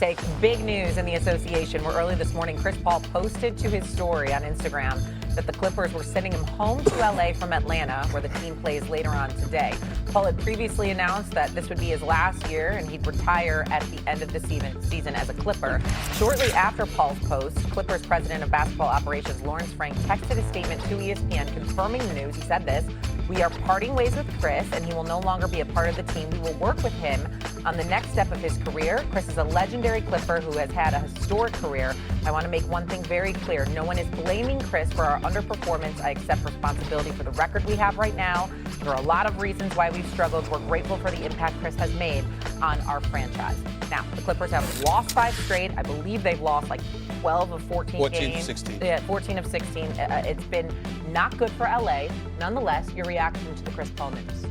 Take big news in the association where early this morning Chris Paul posted to his story on Instagram that the Clippers were sending him home to LA from Atlanta, where the team plays later on today. Paul had previously announced that this would be his last year and he'd retire at the end of the season as a Clipper. Shortly after Paul's post, Clippers president of basketball operations Lawrence Frank texted a statement to ESPN confirming the news. He said this: "We are parting ways with Chris and he will no longer be a part of the team. We will work with him on the next step of his career. Chris is a legendary Clipper who has had a historic career. I want to make one thing very clear. No one is blaming Chris for our underperformance. I accept responsibility for the record we have right now. There are a lot of reasons why we've struggled. We're grateful for the impact Chris has made on our franchise." Now, the Clippers have lost 5 straight. I believe they've lost like 12 of 14 games. 14 of 16. Yeah, 14 of 16. It's been not good for LA. Nonetheless, your reaction to the Chris Paul news?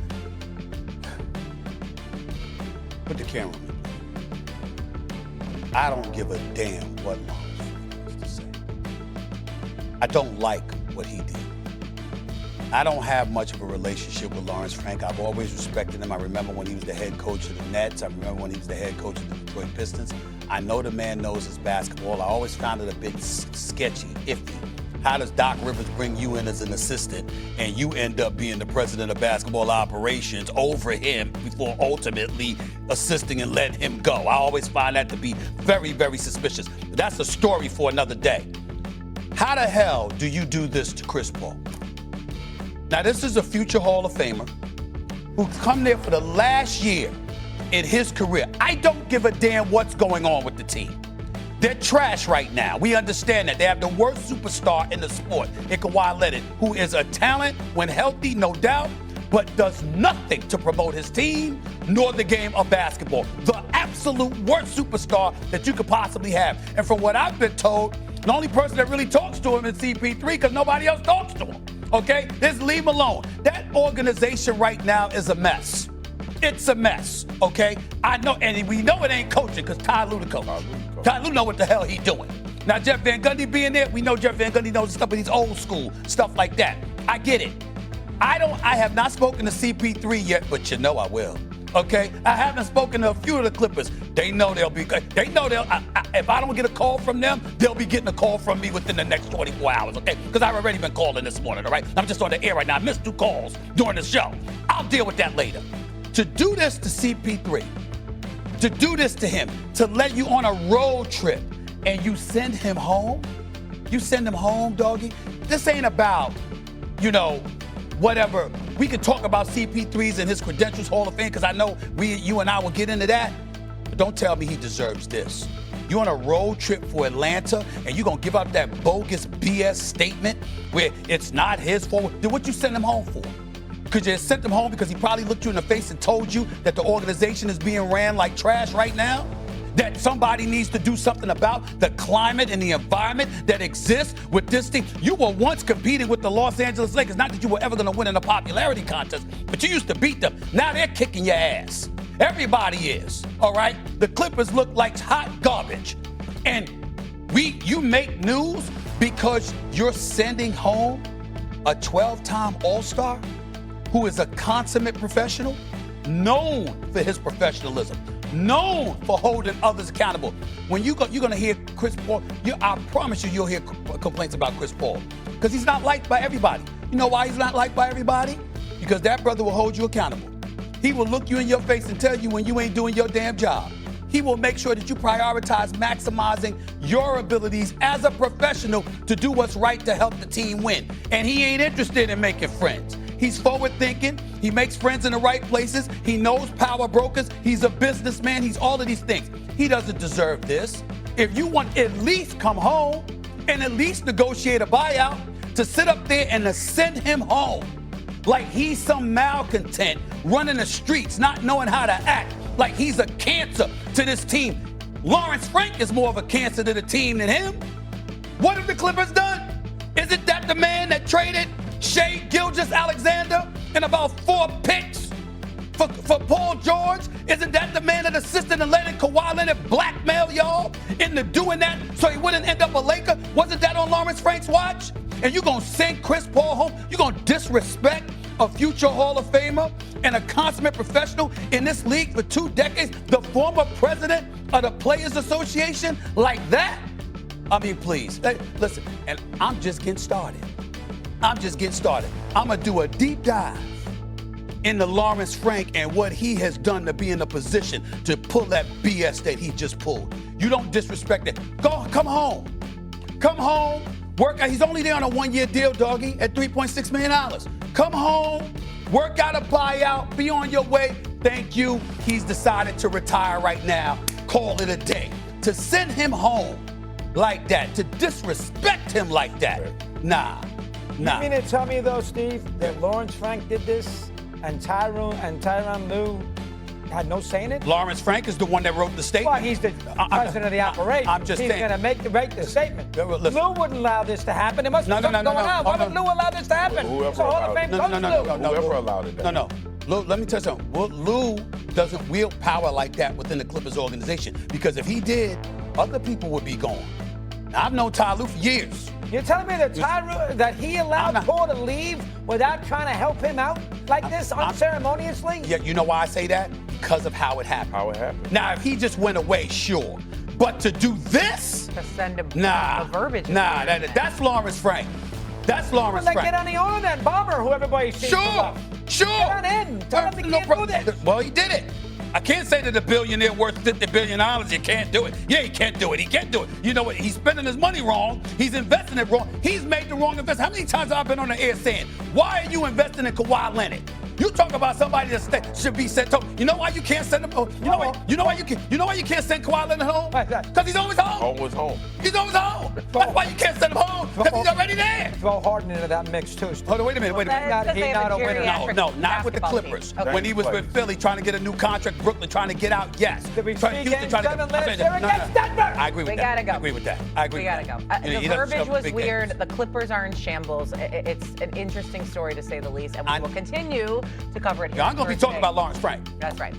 Put the camera on me. I don't give a damn what Lawrence Frank has to say. I don't like what he did. I don't have much of a relationship with Lawrence Frank. I've always respected him. I remember when he was the head coach of the Nets. I remember when he was the head coach of the Detroit Pistons. I know the man knows his basketball. I always found it a bit sketchy, iffy. How does Doc Rivers bring you in as an assistant and you end up being the president of basketball operations over him before ultimately assisting and letting him go? I always find that to be very, very suspicious. But that's a story for another day. How the hell do you do this to Chris Paul? Now, this is a future Hall of Famer who's come there for the last year in his career. I don't give a damn what's going on with the team. They're trash right now. We understand that. They have the worst superstar in the sport in Kawhi Leonard, who is a talent when healthy, no doubt, but does nothing to promote his team nor the game of basketball. The absolute worst superstar that you could possibly have. And from what I've been told, the only person that really talks to him is CP3 because nobody else talks to him. Okay? Just leave him alone. That organization right now is a mess. It's a mess, okay? I know, and we know it ain't coaching because Ty Lue the coach. Ty Lue know what the hell he doing. Now, Jeff Van Gundy being there, we know Jeff Van Gundy knows stuff, but he's old school, stuff like that. I get it. I have not spoken to CP3 yet, but you know I will, okay? I haven't spoken to a few of the Clippers. They know they'll be good. They know if I don't get a call from them, they'll be getting a call from me within the next 24 hours, okay? Because I've already been calling this morning, all right? I'm just on the air right now. I missed 2 calls during the show. I'll deal with that later. To do this to CP3, to do this to him, to let you on a road trip and you send him home, doggy. This ain't about, whatever. We can talk about CP3's and his credentials, Hall of Fame, because I know you and I will get into that. But don't tell me he deserves this. You're on a road trip for Atlanta and you're going to give out that bogus BS statement where it's not his fault. Then what you send him home for? Could you have sent him home because he probably looked you in the face and told you that the organization is being ran like trash right now? That somebody needs to do something about the climate and the environment that exists with this team? You were once competing with the Los Angeles Lakers. Not that you were ever going to win in a popularity contest, but you used to beat them. Now they're kicking your ass. Everybody is, all right? The Clippers look like hot garbage. And you make news because you're sending home a 12-time All-Star who is a consummate professional, known for his professionalism, known for holding others accountable. When you're going to hear Chris Paul, I promise you'll hear complaints about Chris Paul because he's not liked by everybody. You know why he's not liked by everybody? Because that brother will hold you accountable. He will look you in your face and tell you when you ain't doing your damn job. He will make sure that you prioritize maximizing your abilities as a professional to do what's right to help the team win. And he ain't interested in making friends. He's forward thinking. He makes friends in the right places. He knows power brokers. He's a businessman. He's all of these things. He doesn't deserve this. If you want, at least come home and at least negotiate a buyout to sit up there and to send him home like he's some malcontent running the streets, not knowing how to act, like he's a cancer to this team. Lawrence Frank is more of a cancer to the team than him. What have the Clippers done? Isn't that the man that traded Shea Gilgeous-Alexander and about 4 picks for Paul George? Isn't that the man that assisted in letting Kawhi Leonard blackmail y'all into doing that so he wouldn't end up a Laker? Wasn't that on Lawrence Frank's watch? And you're going to send Chris Paul home? You're going to disrespect a future Hall of Famer and a consummate professional in this league for 2 decades, the former president of the Players Association, like that? I mean, please. Hey, listen, and I'm just getting started. I'm going to do a deep dive into Lawrence Frank and what he has done to be in a position to pull that BS that he just pulled. You don't disrespect it. Come home. Come home. Work out. He's only there on a 1-year deal, doggy, at $3.6 million. Come home. Work out a buyout. Be on your way. Thank you. He's decided to retire right now. Call it a day. To send him home like that, to disrespect him like that, nah. You mean to tell me, though, Steve, that Lawrence Frank did this and Tyronn Lue had no say in it? Lawrence Frank is the one that wrote the statement. Well, he's the president of the operation. I'm just saying. He's going to make the statement. Listen. Lue wouldn't allow this to happen. There must be something going on. Why would Lue allow this to happen? It's a Hall of Fame coach, Lue. Whoever allowed it. No. Lou, let me tell you something. Lou doesn't wield power like that within the Clippers organization, because if he did, other people would be gone. Now, I've known Ty Lue for years. You're telling me that he allowed Paul to leave without trying to help him out like this unceremoniously? Yeah, you know why I say that? Because of how it happened. Now, if he just went away, sure. But to do this? To send him the verbiage. That's Lawrence Frank. That's Lawrence Frank. Get on the owner then, Bomber, who everybody sees. Sure. Get on in. Tell him he can't do this. Well, he did it. I can't say that a billionaire worth $50 billion, you can't do it. Yeah, he can't do it. He can't do it. You know what? He's spending his money wrong. He's investing it wrong. He's made the wrong investment. How many times have I been on the air saying, why are you investing in Kawhi Leonard? You talk about somebody that should be sent home. You know why you can't send him home? You know why you can't send Kawhi Leonard home? Because he's always home. Always home. He's always home. That's why you can't send him home. Because he's already there. Throw Harden into that mix too. Hold on, wait a minute. He's not a winner. No, not with the Clippers. Okay. When he was with Philly trying to get a new contract, Brooklyn trying to get out, yes. Did we see Game 7 last year against Denver? I agree with We that. gotta go. I agree with that. I agree We with gotta that. go. He The doesn't verbiage show was big weird. games. The Clippers are in shambles. It's an interesting story to say the least, and we will continue to cover it here. Yeah, I'm going to be talking about Lawrence Frank. That's right.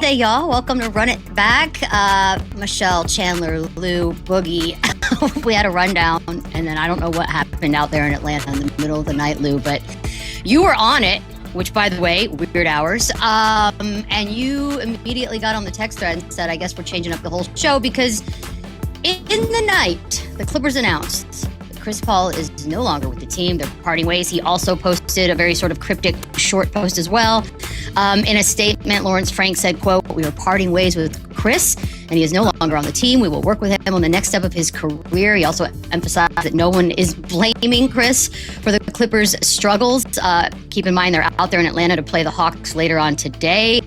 Hey, y'all. Welcome to Run It Back. Michelle, Chandler, Lou, Boogie. We had a rundown, and then I don't know what happened out there in Atlanta in the middle of the night, Lou, but you were on it, which, by the way, weird hours. And you immediately got on the text thread and said, I guess we're changing up the whole show, because in the night, the Clippers announced Chris Paul is no longer with the team. They're parting ways. He also posted a very sort of cryptic short post as well. In a statement, Lawrence Frank said, quote, "We are parting ways with Chris, and he is no longer on the team. We will work with him on the next step of his career." He also emphasized that no one is blaming Chris for the Clippers' struggles. Keep in mind, they're out there in Atlanta to play the Hawks later on today.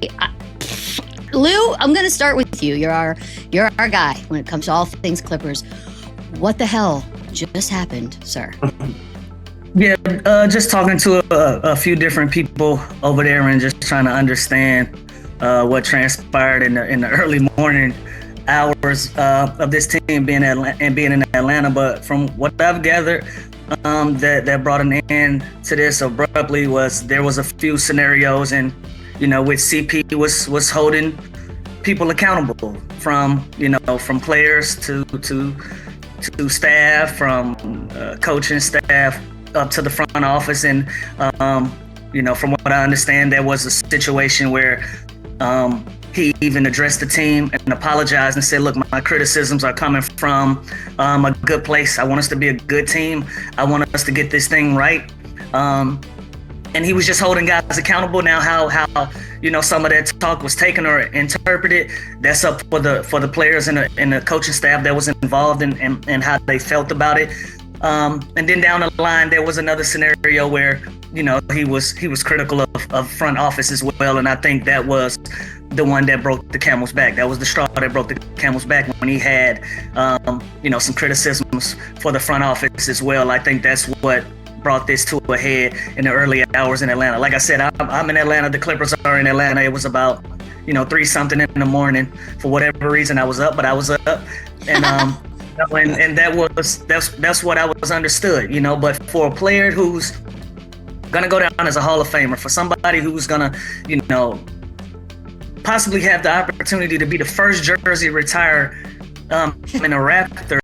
Lou, I'm going to start with you. You're our guy when it comes to all things Clippers. What the hell just happened, sir? Yeah, just talking to a few different people over there and just trying to understand what transpired in the early morning hours of this team being in Atlanta. But from what I've gathered, that brought an end to this abruptly there was a few scenarios, and with CP was holding people accountable from players to staff, from coaching staff up to the front office. And from what I understand, there was a situation where he even addressed the team and apologized and said, look, my criticisms are coming from a good place. I want us to be a good team. I want us to get this thing right. And he was just holding guys accountable. Now how some of that talk was taken or interpreted, that's up for the players and the coaching staff that was involved and how they felt about it. And then down the line, there was another scenario where he was critical of front office as well, and I think that was the one that broke the camel's back. That was the straw that broke the camel's back when he had some criticisms for the front office as well. I think that's what brought this to a head in the early hours in Atlanta. Like I said, I'm in Atlanta. The Clippers are in Atlanta. It was about 3-something in the morning. For whatever reason, I was up, but I was up, and and that's what I was understood. But for a player who's gonna go down as a Hall of Famer, for somebody who's gonna possibly have the opportunity to be the first jersey retired in a Raptor